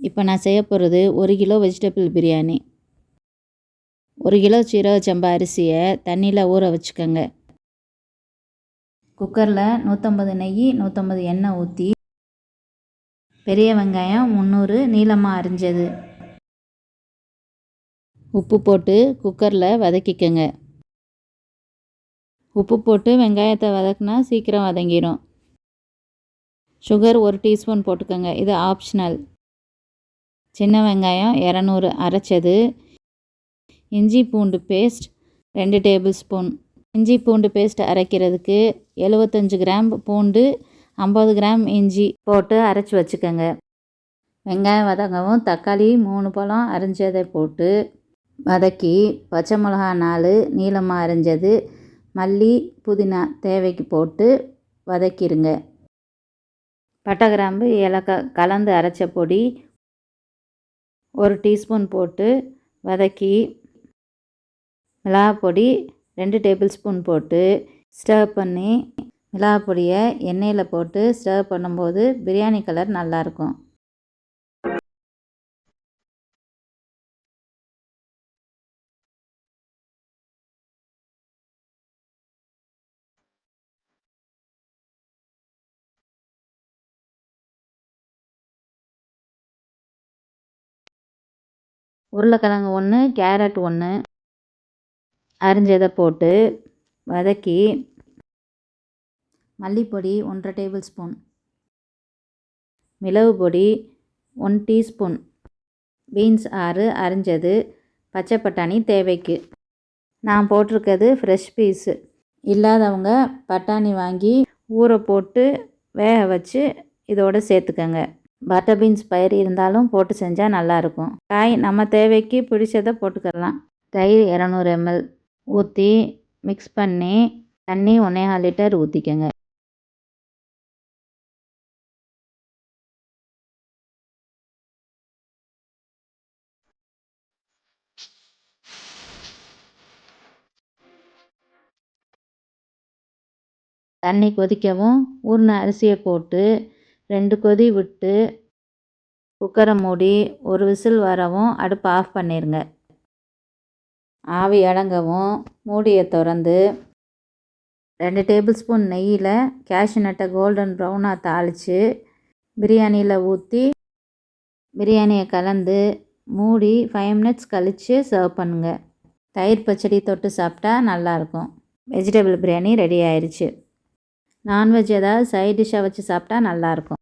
இப்போ நான் செய்ய போகிறது 1 கிலோ வெஜிடபிள் பிரியாணி. 1 கிலோ சீரக சம்பா அரிசியை தண்ணியில் ஊற வச்சுக்கோங்க. குக்கரில் 150 நெய் 150 எண்ணெய் ஊற்றி பெரிய வெங்காயம் 300 நீளமாக அரிஞ்சது உப்பு போட்டு குக்கரில் வதக்கிக்கோங்க. உப்பு போட்டு வெங்காயத்தை வதக்குனா சீக்கிரம் வதங்கிடும். சுகர் 1 டீஸ்பூன் போட்டுக்கோங்க, இது ஆப்ஷனல். சின்ன வெங்காயம் 200 அரைச்சது. இஞ்சி பூண்டு பேஸ்ட் 2 டேபிள் ஸ்பூன். இஞ்சி பூண்டு பேஸ்ட் அரைக்கிறதுக்கு 75 கிராம் பூண்டு 50 கிராம் இஞ்சி போட்டு அரைச்சி வச்சுக்கோங்க. வெங்காயம் வதங்கவும் தக்காளி 3 பழம் அரிஞ்சதை போட்டு வதக்கி பச்சை மிளகா 4 நீளமாக அரிஞ்சது மல்லி புதினா தேவைக்கு போட்டு வதக்கிடுங்க. பட்டை கிராம்பு ஏலக்காய் கலந்து அரைச்ச பொடி 1 டீஸ்பூன் போட்டு வதக்கி மிளகாய் பொடி 2 டேபிள் ஸ்பூன் போட்டு ஸ்டர் பண்ணி மிளகாய் பொடியை எண்ணெயில் போட்டு ஸ்டர் பண்ணும்போது பிரியாணி கலர் நல்லாயிருக்கும். உருளைக்கிழங்கு 1 கேரட் 1 அரிஞ்சதை போட்டு வதக்கி மல்லிப்பொடி 1 டேபிள் ஸ்பூன், மிளகு பொடி 1 டீஸ்பூன், பீன்ஸ் 6 அரிஞ்சது, பச்சை பட்டாணி தேவைக்கு. நான் போட்டிருக்கிறது ஃப்ரெஷ் பீஸு. இல்லாதவங்க பட்டாணி வாங்கி ஊற போட்டு வேக வச்சு இதோடு சேர்த்துக்கங்க. பட்டர் பீன்ஸ் பயிர் இருந்தாலும் போட்டு செஞ்சால் நல்லாயிருக்கும். காய் நம்ம தேவைக்கு பிடிச்சதை போட்டுக்கலாம். தயிர் 200 ml ஊற்றி மிக்ஸ் பண்ணி தண்ணி 1,4 லிட்டர் ஊற்றிக்கங்க. தண்ணி கொதிக்கவும் ஊறின அரிசியை போட்டு 2 கொதி விட்டு குக்கரை மூடி 1 விசில் வரவும் அடுப்பை ஆஃப் பண்ணிடுங்க. ஆவி அடங்கவும் மூடியை திறந்து 2 டேபிள் ஸ்பூன் நெய்யில் கேஷ்யூ நட்டை கோல்டன் ப்ரௌனாக தாளித்து பிரியாணியில் ஊற்றி பிரியாணியை கலந்து மூடி 5 மினிட்ஸ் கழித்து சர்வ் பண்ணுங்கள். தயிர் பச்சடி தொட்டு சாப்பிட்டா நல்லாயிருக்கும். வெஜிடபிள் பிரியாணி ரெடி ஆயிடுச்சு. நான்வெஜ் ஏதாவது சைட் டிஷ்ஷாக வச்சு சாப்பிட்டா நல்லாயிருக்கும்.